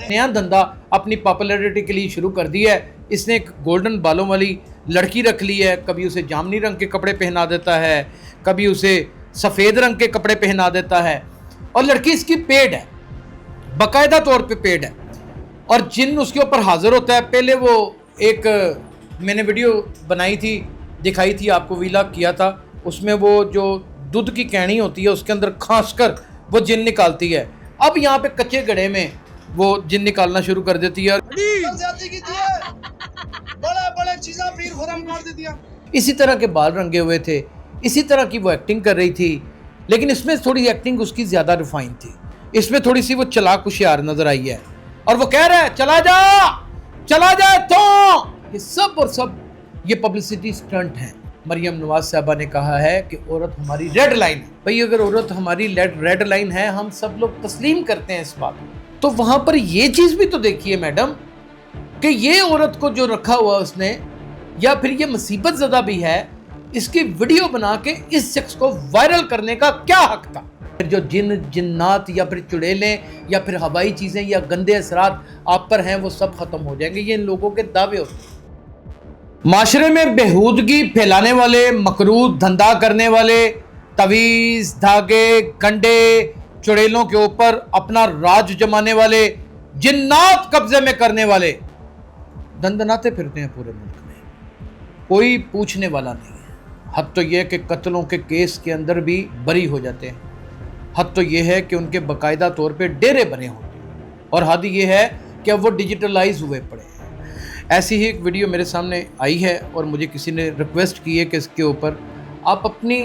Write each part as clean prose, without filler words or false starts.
नया धंधा अपनी पॉपुलैरिटी के लिए शुरू कर दिया है। इसने एक गोल्डन बालों वाली लड़की रख ली है, कभी उसे जामनी रंग के कपड़े पहना देता है, कभी उसे सफ़ेद रंग के कपड़े पहना देता है, और लड़की इसकी पेड है, बाकायदा तौर पे पेड है, और जिन उसके ऊपर हाजिर होता है। पहले वो एक मैंने वीडियो बनाई थी, दिखाई थी आपको, व्लॉग किया था, उसमें वो जो दूध की कैनी होती है उसके अंदर खांस कर वो जिन निकालती है। अब यहाँ पे कच्चे गड्ढे में वो जिन निकालना शुरू कर देती है, बड़े चीज़ें पीर खुरम कर देती है। इसी तरह के बाल रंगे हुए थे, इसी तरह की वो एक्टिंग कर रही थी, लेकिन इसमें थोड़ी एक्टिंग उसकी ज़्यादा रिफाइन थी। इसमें थोड़ी सी वो चालाक होशियार नजर आई है, और वो कह रहा है चला जा तो ये सब और सब ये पब्लिसिटी स्टंट हैं। मरियम नवाज साहबा ने कहा है कि औरत हमारी रेड लाइन है। भाई अगर औरत हमारी रेड लाइन है, हम सब लोग तस्लीम करते हैं इस बात को, तो वहां पर ये चीज़ भी तो देखिए मैडम कि ये औरत को जो रखा हुआ उसने, या फिर ये मुसीबत ज़दा भी है, इसकी वीडियो बना के इस शख्स को वायरल करने का क्या हक था। फिर जो जिन्नात या फिर चुड़ैलें या फिर हवाई चीज़ें या गंदे असरात आप पर हैं वो सब ख़त्म हो जाएंगे, ये इन लोगों के दावे होते हैं। माशरे में बेहूदगी फैलाने वाले, मकरूह धंधा करने वाले, तवीज़, धागे, कंडे, चुड़ैलों के ऊपर अपना राज जमाने वाले, जिन्नात कब्जे में करने वाले दंदनाते फिरते हैं पूरे मुल्क में, कोई पूछने वाला नहीं है। हद तो यह कि कत्लों के केस के अंदर भी बरी हो जाते हैं, हद तो यह है कि उनके बाकायदा तौर पे डेरे बने होते हैं, और हद यह है कि अब वो डिजिटलाइज हुए पड़े हैं। ऐसी ही एक वीडियो मेरे सामने आई है और मुझे किसी ने रिक्वेस्ट की है कि इसके ऊपर आप अपनी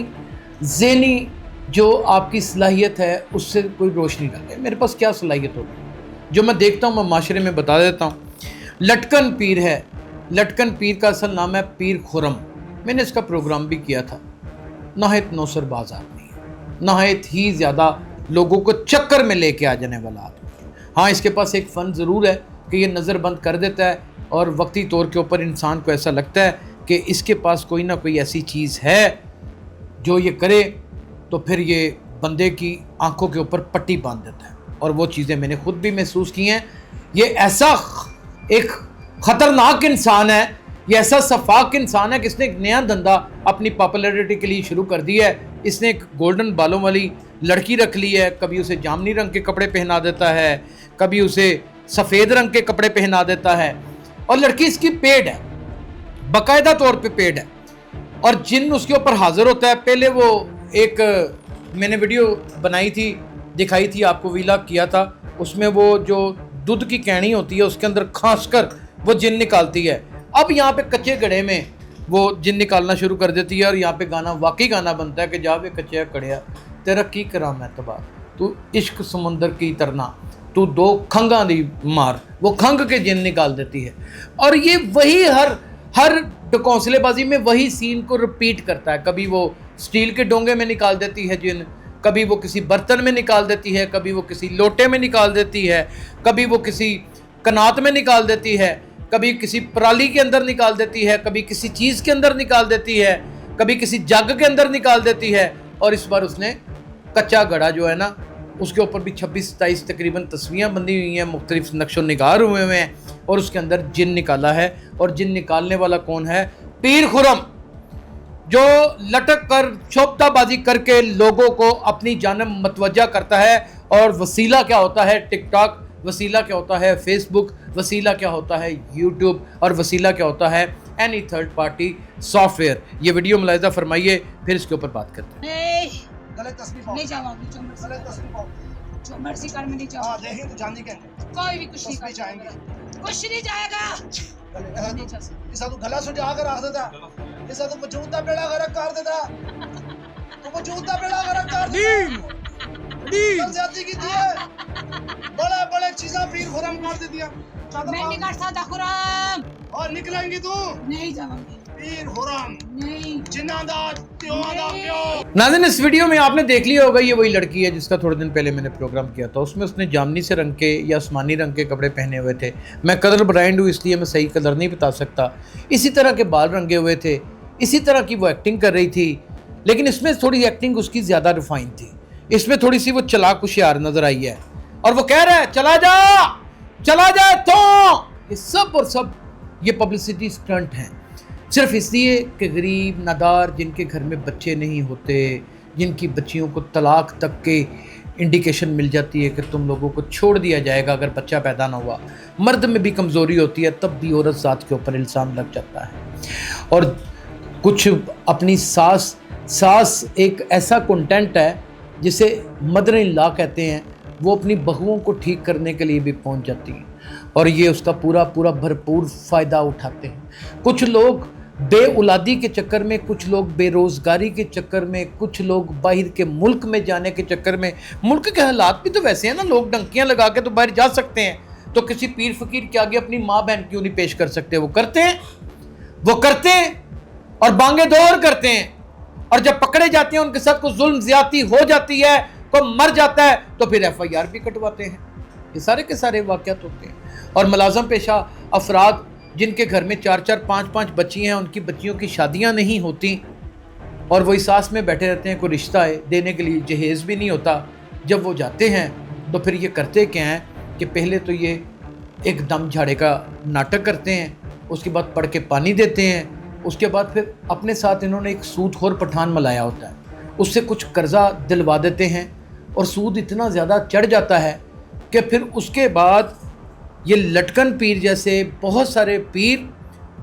ज़हनी जो आपकी सलाहियत है उससे कोई रोशनी डालें। मेरे पास क्या सलाहियत होगी, जो मैं देखता हूँ मैं माशरे में बता देता हूँ। लटकन पीर है, लटकन पीर का असल नाम है पीर खुरम। मैंने इसका प्रोग्राम भी किया था। नहायत नौसरबाज आदमी है, नहायत ही ज़्यादा लोगों को चक्कर में लेके आ जाने वाला आदमी। हाँ, इसके पास एक फ़न ज़रूर है कि ये नज़र बंद कर देता है, और वक्ती तौर के ऊपर इंसान को ऐसा लगता है कि इसके पास कोई ना कोई ऐसी चीज़ है जो ये करे तो फिर ये बंदे की आंखों के ऊपर पट्टी बांध देता है। और वो चीज़ें मैंने खुद भी महसूस की हैं। ये ऐसा एक ख़तरनाक इंसान है, ये ऐसा सफाक इंसान है कि इसने एक नया धंधा अपनी पॉपुलैरिटी के लिए शुरू कर दिया है। इसने एक गोल्डन बालों वाली लड़की रख ली है, कभी उसे जामनी रंग के कपड़े पहना देता है, कभी उसे सफ़ेद रंग के कपड़े पहना देता है, और लड़की इसकी पेड है, बाकायदा तौर पे पेड है, और जिन उसके ऊपर हाजिर होता है। पहले वो एक मैंने वीडियो बनाई थी, दिखाई थी आपको, व्लॉग किया था, उसमें वो जो दूध की कैनी होती है उसके अंदर खांस कर वो जिन निकालती है। अब यहाँ पे कच्चे गड्ढे में वो जिन निकालना शुरू कर देती है, और यहाँ पे गाना वाकई गाना बनता है कि जावे कच्चे कड़िया तेरा की करा मैं तबाह, तू इश्क समुंदर की तरना, तू दो खंगा दी मार, वो खंग के जिन निकाल देती है। और ये वही हर कौंसलेबाजी में वही सीन को रिपीट करता है। कभी वो स्टील के डोंगे में निकाल देती है जिन, कभी वो किसी बर्तन में निकाल देती है, कभी वो किसी लोटे में निकाल देती है, कभी वो किसी कनात में निकाल देती है, कभी किसी पराली के अंदर निकाल देती है, कभी किसी चीज़ के अंदर निकाल देती है, कभी किसी जग के अंदर निकाल देती है। और इस बार उसने कच्चा गड़ा जो है ना, उसके ऊपर भी 26-27 तकरीबन तस्वीरें बंधी हुई हैं, मुख्तलिफ नक्शो निगार हुए हुए हैं, और उसके अंदर जिन निकाला है। और जिन निकालने वाला कौन है? पीर खुरम, जो लटक कर शोबताबाजी करके लोगों को अपनी जानब मतवज्जा करता है। और वसीला क्या होता है? टिकटॉक, वसीला क्या होता है? फेसबुक, वसीला क्या होता है? यूट्यूब, और वसीला क्या होता है? Any third party software. ये वीडियो मुलाहिजा फरमाइए, फिर इसके ऊपर बात करते हैं। गलत तस्वीर नहीं जाऊंगी, गलत तस्वीर जो मर्जी कर मैं नहीं जाऊंगी। हां देखें तो जाने के कोई भी कुछ नहीं जाएंगे, कुछ नहीं जाएगा। इसा तो गला सुझा कर रख देता, इसा तो वजूदा बेड़ा गर्क कर देता, तो वजूदा बेड़ा गर्क कर देता। ज्यादती की थी, बड़े चीज़ें पीर खुरम कर देती है। मैं नहीं कर सकता खुरम, और निकलेंगी तू नहीं जाऊंगी। नाज़रीन, इस वीडियो में आपने देख लिया होगा, ये वही लड़की है जिसका थोड़े दिन पहले मैंने प्रोग्राम किया था। उसमें उसने जामनी से रंग के या आसमानी रंग के कपड़े पहने हुए थे। मैं कलर ब्राइंड हूँ इसलिए मैं सही कलर नहीं बता सकता। इसी तरह के बाल रंगे हुए थे, इसी तरह की वो एक्टिंग कर रही थी, लेकिन इसमें थोड़ी एक्टिंग उसकी ज़्यादा रिफाइन थी। اس میں تھوڑی سی وہ چلاک ہوشیار نظر آئی ہے اور وہ کہہ رہا ہے چلا جا تو یہ سب اور سب یہ پبلسٹی سٹنٹ ہیں، صرف اس لیے کہ غریب نادار جن کے گھر میں بچے نہیں ہوتے، جن کی بچیوں کو طلاق تک کے انڈیکیشن مل جاتی ہے کہ تم لوگوں کو چھوڑ دیا جائے گا اگر بچہ پیدا نہ ہوا، مرد میں بھی کمزوری ہوتی ہے تب بھی عورت ذات کے اوپر الزام لگ جاتا ہے، اور کچھ اپنی ساس ایک ایسا کنٹینٹ ہے جسے مدر ان لا کہتے ہیں، وہ اپنی بہوؤں کو ٹھیک کرنے کے لیے بھی پہنچ جاتی ہیں اور یہ اس کا پورا بھرپور فائدہ اٹھاتے ہیں۔ کچھ لوگ بے اولادی کے چکر میں، کچھ لوگ بے روزگاری کے چکر میں، کچھ لوگ باہر کے ملک میں جانے کے چکر میں، ملک کے حالات بھی تو ویسے ہیں نا، لوگ ڈنکیاں لگا کے تو باہر جا سکتے ہیں، تو کسی پیر فقیر کے آگے اپنی ماں بہن کیوں نہیں پیش کر سکتے؟ وہ کرتے ہیں اور بانگے دور کرتے ہیں، اور جب پکڑے جاتے ہیں ان کے ساتھ کوئی ظلم زیادتی ہو جاتی ہے، کوئی مر جاتا ہے تو پھر FIR بھی کٹواتے ہیں۔ یہ سارے کے سارے واقعات ہوتے ہیں، اور ملازم پیشہ افراد جن کے گھر میں 4 5 بچی ہیں، ان کی بچیوں کی شادیاں نہیں ہوتی اور وہ اس آس میں بیٹھے رہتے ہیں کوئی رشتہ ہے دینے کے لیے، جہیز بھی نہیں ہوتا۔ جب وہ جاتے ہیں تو پھر یہ کرتے کیا ہیں کہ پہلے تو یہ ایک دم جھاڑے کا ناٹک کرتے ہیں، اس کے بعد پڑھ کے پانی دیتے ہیں، اس کے بعد پھر اپنے ساتھ انہوں نے ایک سود خور پٹھان ملایا ہوتا ہے، اس سے کچھ قرضہ دلوا دیتے ہیں، اور سود اتنا زیادہ چڑھ جاتا ہے کہ پھر اس کے بعد یہ لٹکن پیر جیسے بہت سارے پیر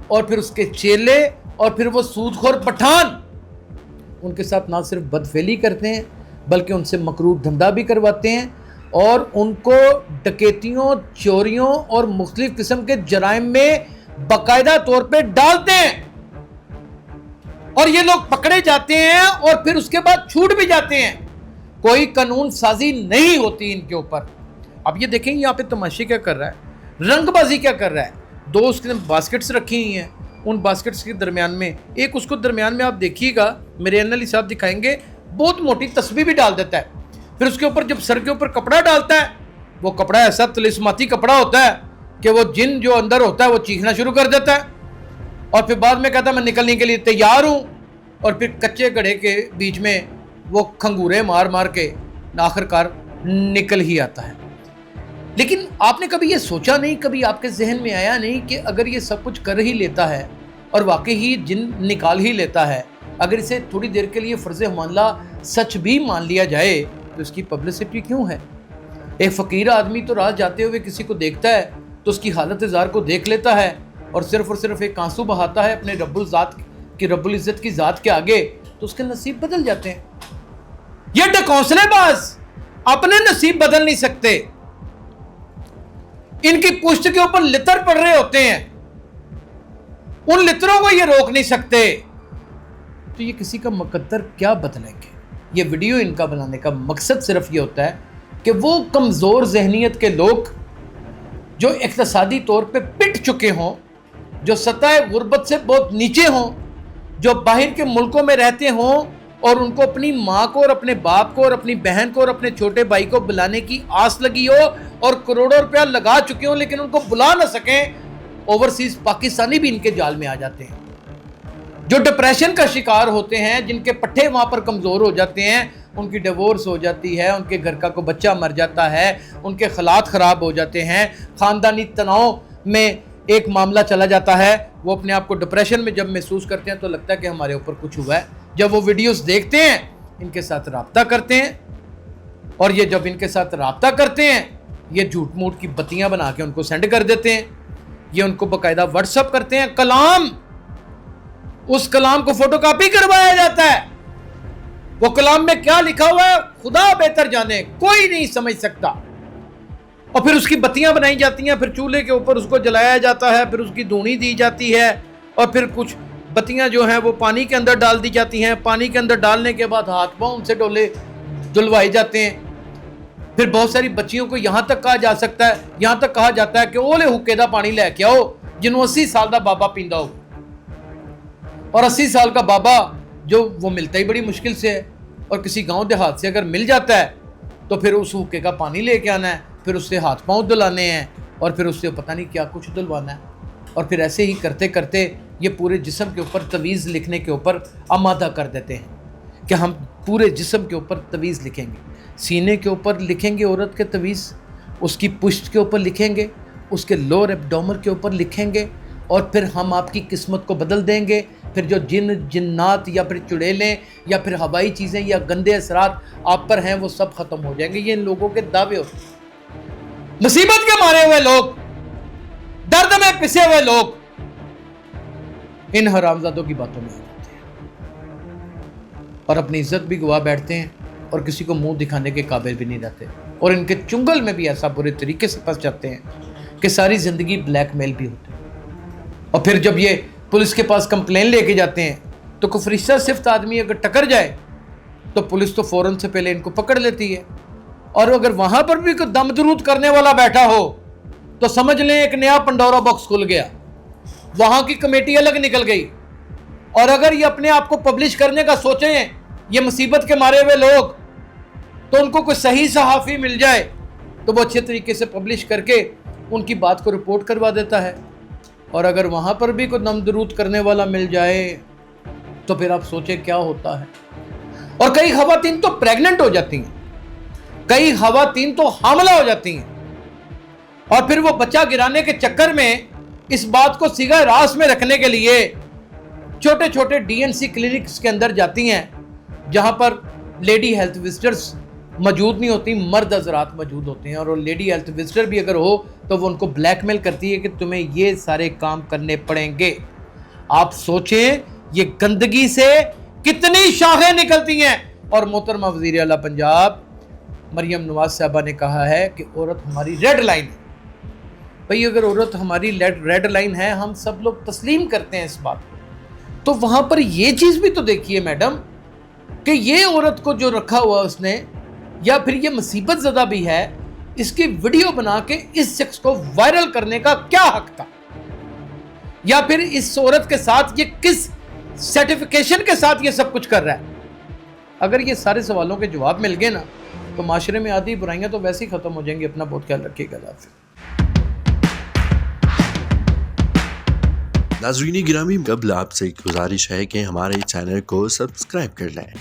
اور پھر اس کے چیلے اور پھر وہ سود خور پٹھان ان کے ساتھ نہ صرف بدفعلی کرتے ہیں بلکہ ان سے مکروہ دھندا بھی کرواتے ہیں، اور ان کو ڈکیتیوں، چوریوں اور مختلف قسم کے جرائم میں باقاعدہ طور پہ ڈالتے ہیں، اور یہ لوگ پکڑے جاتے ہیں اور پھر اس کے بعد چھوٹ بھی جاتے ہیں، کوئی قانون سازی نہیں ہوتی ان کے اوپر۔ اب یہ دیکھیں یہاں پہ تماشے کیا کر رہا ہے، رنگ بازی کیا کر رہا ہے۔ 2 اس کے باسکٹس رکھی ہوئی ہیں، ان باسکٹس کے درمیان میں ایک اس کو درمیان میں آپ دیکھیے گا، میرے علی صاحب دکھائیں گے، بہت موٹی تسبیح بھی ڈال دیتا ہے، پھر اس کے اوپر جب سر کے اوپر کپڑا ڈالتا ہے، وہ کپڑا ایسا طلسماتی کپڑا ہوتا ہے کہ وہ جن جو اندر ہوتا ہے وہ چیخنا شروع کر دیتا ہے، اور پھر بعد میں کہتا ہے میں نکلنے کے لیے تیار ہوں، اور پھر کچے گڑھے کے بیچ میں وہ کھنگورے مار کے آخرکار نکل ہی آتا ہے۔ لیکن آپ نے کبھی یہ سوچا نہیں، کبھی آپ کے ذہن میں آیا نہیں کہ اگر یہ سب کچھ کر ہی لیتا ہے اور واقعی ہی جن نکال ہی لیتا ہے، اگر اسے تھوڑی دیر کے لیے فرض معاملہ سچ بھی مان لیا جائے تو اس کی پبلسٹی کیوں ہے؟ ایک فقیر آدمی تو راہ جاتے ہوئے کسی کو دیکھتا ہے تو اس کی حالت زار کو دیکھ لیتا ہے اور صرف ایک آنسو بہاتا ہے اپنے رب العزت کی ذات کے آگے، تو اس کے نصیب بدل جاتے ہیں۔ یہ ڈکونسلے باز اپنے نصیب بدل نہیں سکتے، ان کی پشت کے اوپر لتر پڑ رہے ہوتے ہیں، ان لتروں کو یہ روک نہیں سکتے، تو یہ کسی کا مقدر کیا بدلیں گے؟ یہ ویڈیو ان کا بنانے کا مقصد صرف یہ ہوتا ہے کہ وہ کمزور ذہنیت کے لوگ جو اقتصادی طور پہ پٹ چکے ہوں، جو سطح غربت سے بہت نیچے ہوں، جو باہر کے ملکوں میں رہتے ہوں اور ان کو اپنی ماں کو اور اپنے باپ کو اور اپنی بہن کو اور اپنے چھوٹے بھائی کو بلانے کی آس لگی ہو اور کروڑوں روپیہ لگا چکے ہوں لیکن ان کو بلا نہ سکیں، اوورسیز پاکستانی بھی ان کے جال میں آ جاتے ہیں، جو ڈپریشن کا شکار ہوتے ہیں، جن کے پٹھے وہاں پر کمزور ہو جاتے ہیں، ان کی ڈیورس ہو جاتی ہے، ان کے گھر کا کوئی بچہ مر جاتا ہے، ان کے خالات خراب ہو جاتے ہیں، خاندانی تناؤ میں ایک معاملہ چلا جاتا ہے، وہ اپنے آپ کو ڈپریشن میں جب محسوس کرتے ہیں تو لگتا ہے کہ ہمارے اوپر کچھ ہوا ہے۔ جب وہ ویڈیوز دیکھتے ہیں، ان کے ساتھ رابطہ کرتے ہیں، اور یہ جب ان کے ساتھ رابطہ کرتے ہیں، یہ جھوٹ موٹ کی بتیاں بنا کے ان کو سینڈ کر دیتے ہیں، یہ ان کو باقاعدہ واٹس اپ کرتے ہیں، کلام، اس کلام کو فوٹو کاپی کروایا جاتا ہے، وہ کلام میں کیا لکھا ہوا ہے خدا بہتر جانے، کوئی نہیں سمجھ سکتا، اور پھر اس کی بتیاں بنائی جاتی ہیں، پھر چولہے کے اوپر اس کو جلایا جاتا ہے، پھر اس کی دھونی دی جاتی ہے، اور پھر کچھ بتیاں جو ہیں وہ پانی کے اندر ڈال دی جاتی ہیں، پانی کے اندر ڈالنے کے بعد ہاتھ پاؤں ان سے دھلوائے جاتے ہیں، پھر بہت ساری بچیوں کو یہاں تک کہا جاتا ہے کہ اولے حکے دا پانی لے کے آؤ جنہوں 80 سال دا بابا پیندا ہو، اور 80 سال کا بابا جو وہ ملتا ہی بڑی مشکل سے ہے، اور کسی گاؤں دیہات سے اگر مل جاتا ہے تو پھر اس حکے کا پانی لے کے آنا ہے، پھر اس سے ہاتھ پاؤں دھلانے ہیں، اور پھر اس سے پتہ نہیں کیا کچھ دھلوانا ہے، اور پھر ایسے ہی کرتے کرتے یہ پورے جسم کے اوپر تویز لکھنے کے اوپر آمادہ کر دیتے ہیں کہ ہم پورے جسم کے اوپر تویز لکھیں گے۔ सीने के ऊपर लिखेंगे औरत के तवीज़, उसकी पुश्त के ऊपर लिखेंगे, उसके लोअर एब्डोमन के ऊपर लिखेंगे, और फिर हम आपकी किस्मत को बदल देंगे। फिर जो जिन्नात या फिर चुड़ैलें या फिर हवाई चीज़ें या गंदे असरात आप पर हैं वो सब ख़त्म हो जाएंगे। ये इन लोगों के दावे होते हैं। मुसीबत के मारे हुए लोग, दर्द में पिसे हुए लोग इन हरामजादों की बातों में आ जाते हैं और अपनी इज्जत भी गवा बैठते हैं और किसी को मुंह दिखाने के काबिल भी नहीं रहते, और इनके चुंगल में भी ऐसा बुरे तरीके से फंस जाते हैं कि सारी ज़िंदगी ब्लैकमेल भी होते हैं। और फिर जब ये पुलिस के पास कंप्लेन लेके जाते हैं तो कोई फरिश्ता सिफ्त आदमी अगर टकर जाए तो पुलिस तो फ़ौरन से पहले इनको पकड़ लेती है, और अगर वहाँ पर भी कोई दम दरूद करने वाला बैठा हो तो समझ लें एक नया पंडोरा बॉक्स खुल गया, वहाँ की कमेटी अलग निकल गई। और अगर ये अपने आप को पब्लिश करने का सोचें ये मुसीबत के मारे हुए लोग, तो उनको कोई सही सहाफ़ी मिल जाए तो वो अच्छे तरीके से पब्लिश करके उनकी बात को रिपोर्ट करवा देता है। और अगर वहाँ पर भी कोई दम दरूद करने वाला मिल जाए तो फिर आप सोचें क्या होता है। और कई ख़वातीन तो प्रेग्नेंट हो जाती हैं, कई ख़वातीन तो हामला हो जाती हैं, और फिर वो बच्चा गिराने के चक्कर में इस बात को सिगा रास में रखने के लिए छोटे छोटे डीएनसी क्लिनिक्स के अंदर जाती हैं, जहाँ पर लेडी हेल्थ विजिटर्स मौजूद नहीं होती, मर्द हजरात मौजूद होते हैं। और वो लेडी हेल्थ विजिटर भी अगर हो तो वो उनको ब्लैकमेल करती है कि तुम्हें ये सारे काम करने पड़ेंगे। आप सोचें ये गंदगी से कितनी शाखें निकलती हैं। और मोहतरमा वज़ीर आला पंजाब मरियम नवाज साहबा ने कहा है कि औरत हमारी रेड लाइन है। भाई अगर औरत हमारी रेड लाइन है, हम सब लोग तस्लीम करते हैं इस बात को, तो वहाँ पर ये चीज़ भी तो देखिए मैडम कि ये औरत को जो रखा हुआ उसने, या फिर ये मुसीबत ज़दा भी है, इसकी वीडियो बना के इस शख्स को वायरल करने का क्या हक था, या फिर इस औरत के साथ ये किस सर्टिफिकेशन के साथ ये सब कुछ कर रहा है। अगर ये सारे सवालों के जवाब मिल गए ना तो माशरे में आधी बुराइयां तो वैसे ही ख़त्म हो जाएंगी। अपना बहुत ख्याल रखिएगा। नाज़रीन गिरामी, कबल आपसे एक गुजारिश है कि हमारे चैनल को सब्सक्राइब कर लें